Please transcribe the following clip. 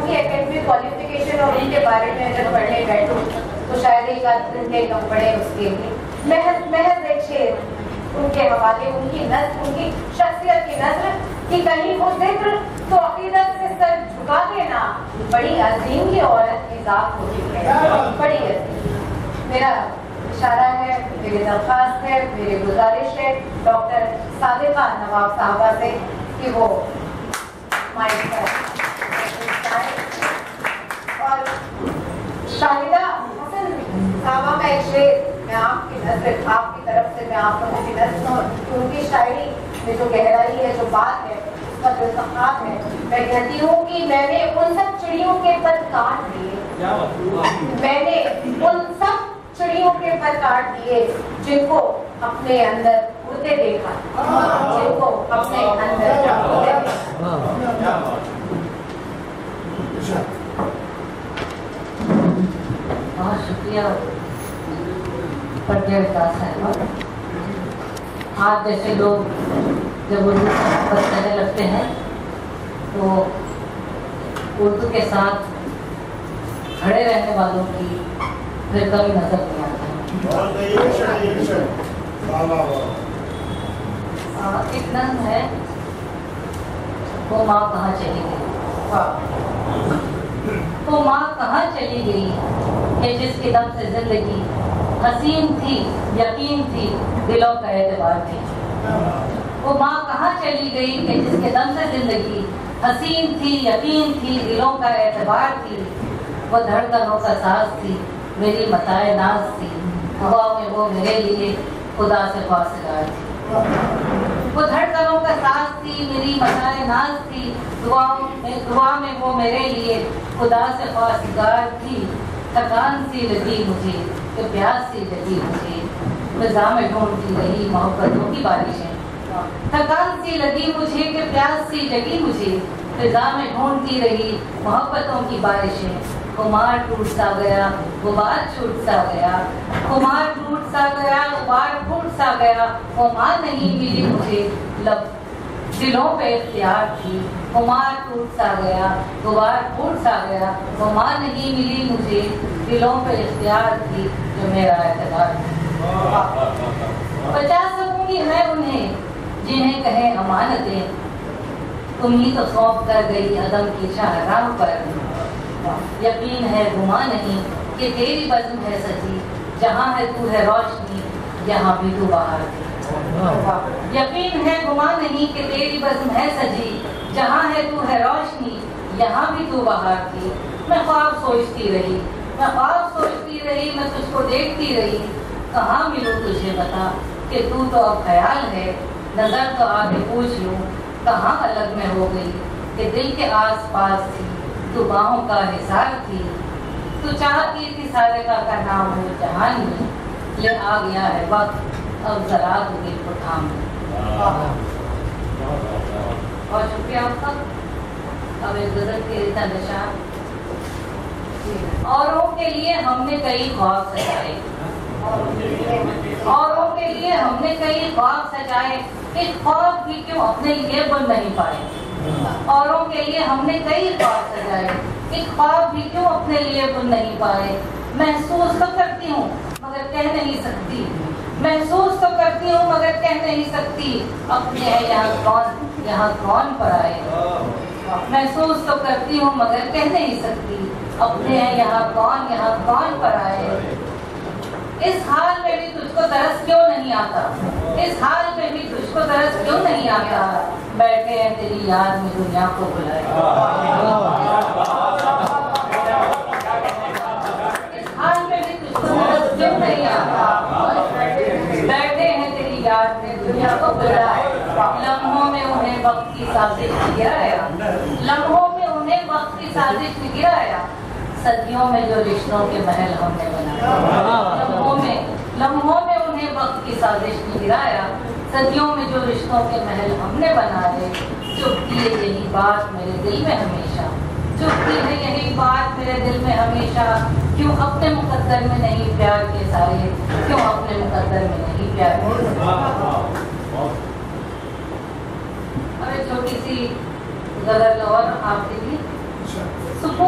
کی academic qualification اور ان کے بارے میں اگر پڑھنے بیٹھوں تو شاید ایک آدھ گھنٹے کم پڑے اس کے لیے. محض ایک شعر ان کے حوالے, ان کی نظر, ان کی شخصیت کی نظر کہ کہیں وہ ذکر تو عقیدت سے سر جھکا دینا, بڑی عظیم کی عورت کی ذات ہوتی ہے, بڑی عظیم. میرا اشارہ ہے, میری درخواست ہے, میری گزارش ہے ڈاکٹر صادقہ نواب صاحبہ سے کہ وہ مائک پر اور شاہدہ حسن صاحبہ کا ایک شعر میں آپ کی نظر, آپ کی طرف سے میں آپ لوگوں کی نظر ان کی شاعری میں جو گہرائی ہے, جو بات ہے, اس کا جو ثقافت ہے, میں کہتی ہوں کہ میں نے ان سب چڑیوں کے پر کاٹ دیے, میں نے ان سب چڑیوں کے پر کاٹ دیے جن کو اپنے اندر اڑتے دیکھا, جن کو اپنے اندر اڑتے دیکھا. بہت شکریہ پرجے وکاس صاحبہ. آپ جیسے لوگ جب اردو سے محبت کرنے لگتے ہیں تو اردو کے ساتھ کھڑے رہنے والوں کی پھر کبھی نظر نہیں آتا. ایک نظم ہے, وہ ماں کہاں چلی گئی, وہ ماں کہاں چلی گئی کہ جس کے دم سے زندگی حسین تھی, یقین تھی, دلوں کا اعتبار تھی. وہ ماں کہاں چلی گئی کہ جس کے دم سے زندگی حسین تھی, یقین تھی, دلوں کا اعتبار تھی. وہ دھڑکنوں کا ساز تھی, میری متاع ناز تھی, ہوا میں وہ میرے لیے خدا سے خواستگار تھی. وہ دھڑکنوں کا ساز تھی, میری متاع ناز تھی, دعا میں وہ میرے لیے خدا سے خواستگار تھی. تھکان سی لگی مجھے کہ پیاس سی لگی مجھے, فضا میں ڈھونڈتی رہی محبتوں کی بارشیں. تھکان سی لگی مجھے کہ پیاس سی لگی مجھے, فضا میں ڈھونڈتی رہی محبتوں کی بارشیں. خمار ٹوٹ سا گیا, غبار چھوٹ سا گیا, خمار ٹوٹ سا گیا, غبار پھوٹ سا گیا. وہ ماں نہیں ملی مجھے, لب دلوں پہ اختیار تھی. خمار ٹوٹ سا گیا, غبار پھوٹ سا گیا, وہ ماں نہیں ملی مجھے, دلوں پہ اختیار تھی جو میرا اعتبار تھا. بچا سکوں گی میں انہیں جنہیں کہیں امانتیں, تم ہی تو سونپ کر گئی عدم کی شاہراہ پر. یقین ہے گما نہیں کہ تیری بزم ہے سجی, جہاں ہے تو ہے روشنی, یہاں بھی تو باہر تھی. یقین ہے گما نہیں کہ تیری بزم ہے سجی, جہاں ہے تو ہے روشنی, یہاں بھی تو باہر تھی. میں خواب سوچتی رہی, میں خواب سوچتی رہی, میں تجھ کو دیکھتی رہی. کہاں ملوں تجھے بتا کہ تو اب خیال ہے, نظر تو آگے پوچھ لوں کہاں الگ میں ہو گئی کہ دل کے آس پاس تھی, تو باہوں کا حصار تھی. تو چاہتی تھی صادقہ کا نام ہو جہان میں, لے آ گیا ہے وقت اب ذرا تو دل کو تھام. اور شکریہ آپ کا. اب ایک غزل کے نشان. اوروں کے لیے ہم نے کئی خواب سجائے, اوروں کے لیے ہم نے کئی خواب سجائے, ایک خواب بھی کیوں اپنے لیے بن نہیں پائے. اوروں کے لیے ہم نے کئی خواب سجائے, ایک خواب بھی کیوں اپنے لیے بن نہیں پائے. محسوس تو کرتی ہوں مگر کہہ نہیں سکتی, محسوس تو کرتی ہوں مگر کہہ نہیں سکتی, اپنے ہے یہاں کون پر آئے. محسوس تو کرتی ہوں مگر کہہ نہیں سکتی, اپنے ہیں یہاں کون پر آئے. اس حال میں بھی تجھ کو ترس کیوں نہیں آتا, اس حال میں بھی تجھ کو ترس کیوں نہیں آتا, بیٹھے ہیں تیری یاد میں دنیا کو بلائے. اس حال میں بھی تجھ کو ترس کیوں نہیں آتا, بیٹھے ہیں تیری یاد میں دنیا کو بلائے. لمحوں میں انہیں وقت کی سازش نے گرایا, لمحوں میں انہیں وقت کی سازش نے گرایا. صدیوں میں جو رشتوں کے محل ہم نے بنایا, لمحوں میں انہیں وقت کی سازش نے گرایا. صدیوں میں جو رشتوں کے محل ہم نے بنائے. چپتی ہے یہی بات میرے دل میں ہمیشہ, چپتی ہے یہی بات میرے دل میں ہمیشہ, کیوں اپنے مقدر میں نہیں پیار کے سارے, کیوں اپنے مقدر میں نہیں پیار کے سارے. اور ایک چھوٹی سی غزل اور آپ کے لیے. سکون